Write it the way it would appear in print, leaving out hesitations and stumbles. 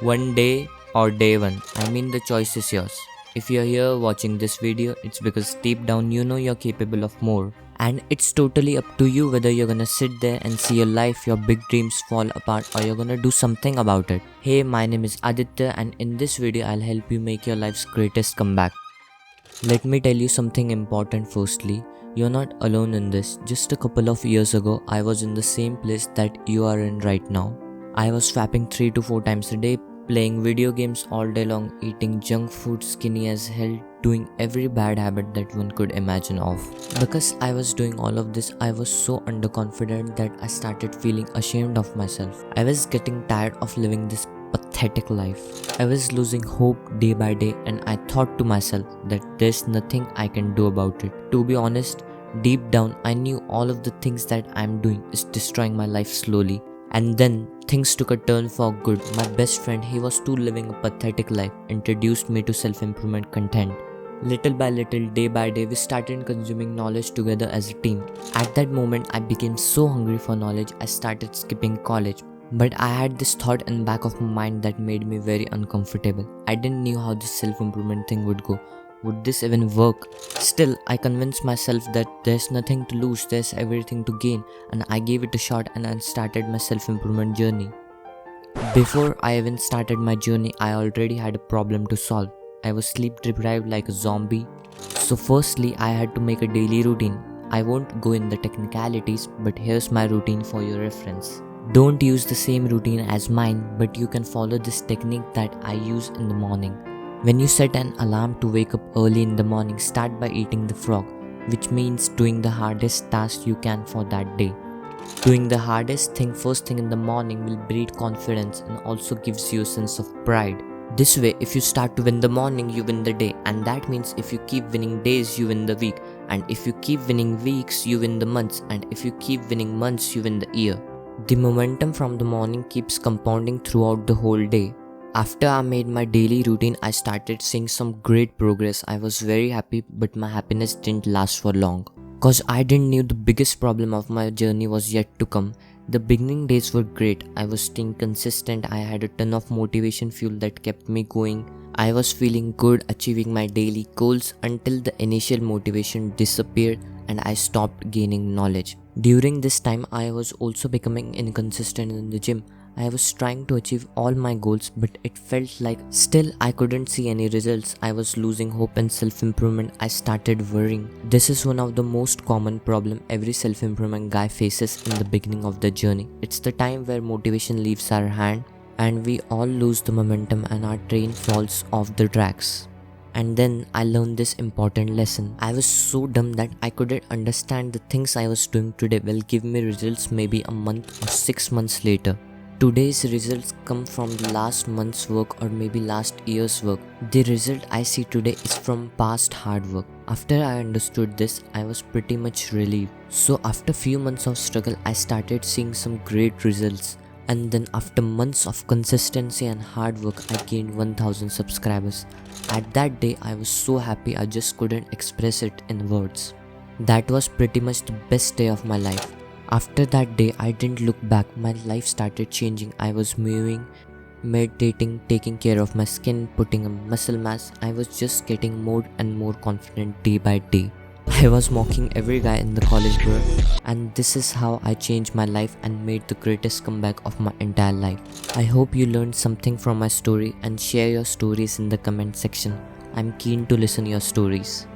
One day or day one, I mean the choice is yours. If you're here watching this video, it's because deep down you know you're capable of more. And it's totally up to you whether you're gonna sit there and see your life, your big dreams fall apart, or you're gonna do something about it. Hey, my name is Aditya, and in this video I'll help you make your life's greatest comeback. Let me tell you something important firstly. You're not alone in this. Just a couple of years ago, I was in the same place that you are in right now. I was swapping 3 to 4 times a day, playing video games all day long, eating junk food, skinny as hell, doing every bad habit that one could imagine of. Because I was doing all of this, I was so underconfident that I started feeling ashamed of myself. I was getting tired of living this pathetic life. I was losing hope day by day, and I thought to myself that there's nothing I can do about it. To be honest, deep down I knew all of the things that I'm doing is destroying my life slowly. And then things took a turn for good. My best friend, he was too living a pathetic life, introduced me to self-improvement content. Little by little, day by day, we started consuming knowledge together as a team. At that moment, I became so hungry for knowledge, I started skipping college. But I had this thought in the back of my mind that made me very uncomfortable. I didn't know how this self-improvement thing would go. Would this even work? Still, I convinced myself that there's nothing to lose, there's everything to gain, and I gave it a shot and I started my self-improvement journey. Before I even started my journey, I already had a problem to solve. I was sleep deprived like a zombie. So firstly, I had to make a daily routine. I won't go in the technicalities, but here's my routine for your reference. Don't use the same routine as mine, but you can follow this technique that I use in the morning. When you set an alarm to wake up early in the morning, start by eating the frog, which means doing the hardest task you can for that day. Doing the hardest thing first thing in the morning will breed confidence and also gives you a sense of pride. This way, if you start to win the morning, you win the day, and that means if you keep winning days, you win the week, and if you keep winning weeks, you win the months, and if you keep winning months, you win the year. The momentum from the morning keeps compounding throughout the whole day. After I made my daily routine, I started seeing some great progress. I was very happy, but my happiness didn't last for long. Cause I didn't know the biggest problem of my journey was yet to come. The beginning days were great. I was staying consistent. I had a ton of motivation fuel that kept me going. I was feeling good achieving my daily goals until the initial motivation disappeared and I stopped gaining knowledge. During this time, I was also becoming inconsistent in the gym. I was trying to achieve all my goals, but it felt like still I couldn't see any results. I was losing hope and self-improvement. I started worrying. This is one of the most common problem every self-improvement guy faces in the beginning of the journey. It's the time where motivation leaves our hand and we all lose the momentum and our train falls off the tracks. And then I learned this important lesson. I was so dumb that I couldn't understand the things I was doing today will give me results maybe a month or 6 months later. Today's results come from the last month's work or maybe last year's work. The result I see today is from past hard work. After I understood this, I was pretty much relieved. So after few months of struggle, I started seeing some great results. And then after months of consistency and hard work, I gained 1000 subscribers. At that day, I was so happy I just couldn't express it in words. That was pretty much the best day of my life. After that day, I didn't look back. My life started changing. I was moving, meditating, taking care of my skin, putting on muscle mass. I was just getting more and more confident day by day. I was mocking every guy in the college bro, and this is how I changed my life and made the greatest comeback of my entire life. I hope you learned something from my story and share your stories in the comment section. I'm keen to listen your stories.